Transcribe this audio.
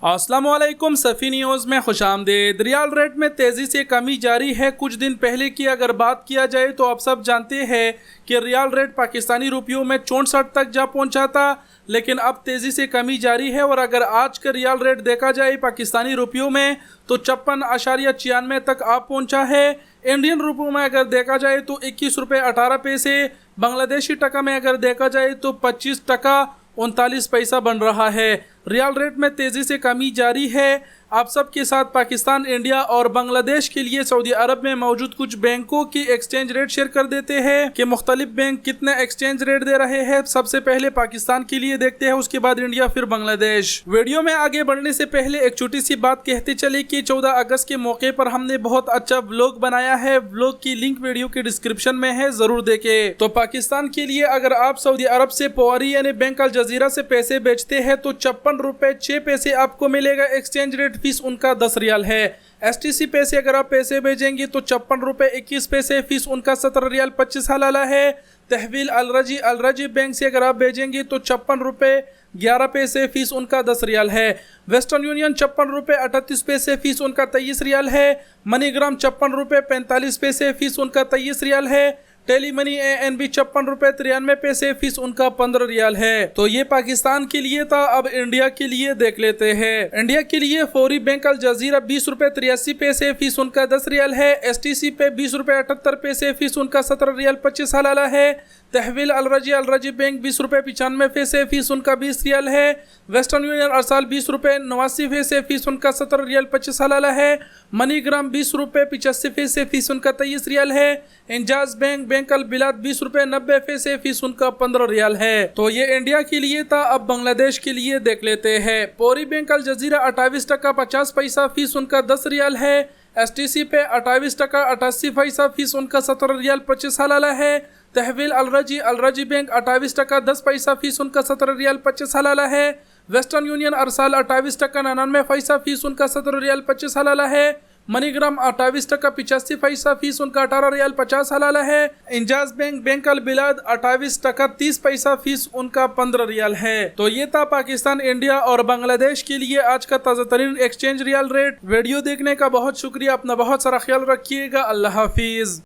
अस्सलामुअलैकुम सफ़ी न्यूज़ में खुशामदीद। रियाल रेट में तेज़ी से कमी जारी है। कुछ दिन पहले की अगर बात किया जाए तो आप सब जानते हैं कि रियाल रेट पाकिस्तानी रुपयों में 64 तक जा पहुंचा था, लेकिन अब तेज़ी से कमी जारी है। और अगर आज का रियाल रेट देखा जाए पाकिस्तानी रुपयों में तो 56.96 तक आ पहुंचा है। इंडियन रुपयों में अगर देखा जाए तो 21 रुपये 18 पैसे, बांग्लादेशी टका में अगर देखा जाए तो 25 टका 39 पैसा बन रहा है। रियाल रेट में तेज़ी से कमी जारी है। आप सबके साथ पाकिस्तान, इंडिया और बांग्लादेश के लिए सऊदी अरब में मौजूद कुछ बैंकों की एक्सचेंज रेट शेयर कर देते हैं कि मुख्तलिफ बैंक कितने एक्सचेंज रेट दे रहे हैं। सबसे पहले पाकिस्तान के लिए देखते हैं, उसके बाद इंडिया, फिर बांग्लादेश। वीडियो में आगे बढ़ने से पहले एक छोटी सी बात कहते चले कि 14 अगस्त के मौके पर हमने बहुत अच्छा व्लॉग बनाया है। व्लॉग की लिंक वीडियो के डिस्क्रिप्शन में है, जरूर देखें। तो पाकिस्तान के लिए अगर आप सऊदी अरब से पवारी यानी बैंक अल जजीरा से पैसे बेचते हैं तो 56 रुपये 6 पैसे आपको मिलेगा। एक्सचेंज रेट फीस उनका 10 रियाल है। STC पे से अगर आप पैसे भेजेंगे तो 56 रुपये 21 पैसे, फीस उनका 17 रियाल 25 हलाला है। तहवील अलरजी बैंक से अगर आप भेजेंगे तो 56 रुपये 11 पैसे, फीस उनका 10 रियाल है। वेस्टर्न यूनियन 56 रुपये 38 पैसे, फीस उनका 23 रियाल है। मनीग्राम 56 रुपये 45 पैसे, फीस उनका 23 रियाल है। टेली मनी ANB 56 रुपये 93 पैसे, फीस उनका 15 रियाल है। तो ये पाकिस्तान के लिए था। अब इंडिया के लिए देख लेते हैं। इंडिया के लिए फौरी बैंक अल जजीरा 20 रुपये 83 पैसे, फीस उनका 10 रियाल है। STC पे 20 रुपये 78 पैसे, फीस उनका 17 रियाल 25 हलाला है। तहवील अलरजी बैंक 20 रुपये 95 पैसे, फीस उनका 20 रियाल है। वेस्टर्न यूनियन अरसाल 20 रुपये 89 पैसे, फीस उनका 17 रियाल 25 हलाला है। मनीग्राम 20 रुपये 85 पैसे, फीस उनका 23 रियाल है। इंजाज बैंक अल बिलाद 20 रुपये 90 पैसे, फीस उनका 15 रियाल है। तो ये इंडिया के लिए था। अब बांग्लादेश के लिए देख लेते हैं। पौरी बैंक अल जजीरा 28 टका 50 पैसा, फीस उनका 10 रियाल है। STC पे 28 टका 88 पैसा, फीस उनका 17 रियाल 25 हलाला है। तहवील अलरजी बैंक 28 टका 10 पैसा, फीस उनका 17 रियाल 25 हलाला है। वेस्टर्न यूनियन अरसाल 28 टका 99 पैसा, फीस उनका 17 रियाल 25 हलाला है। मनीग्राम 28 टका 85 पैसा, फीस उनका 18 रियाल 50 हलाला है। इंजाज बैंक अल बिलाद 28 टका 30 पैसा, फीस उनका 15 रियाल है। तो ये था पाकिस्तान, इंडिया और बांग्लादेश के लिए आज का ताज़ा तरीन एक्सचेंज रियाल रेट। वीडियो देखने का बहुत शुक्रिया। अपना बहुत सारा ख्याल रखिएगा। अल्लाह हाफिज।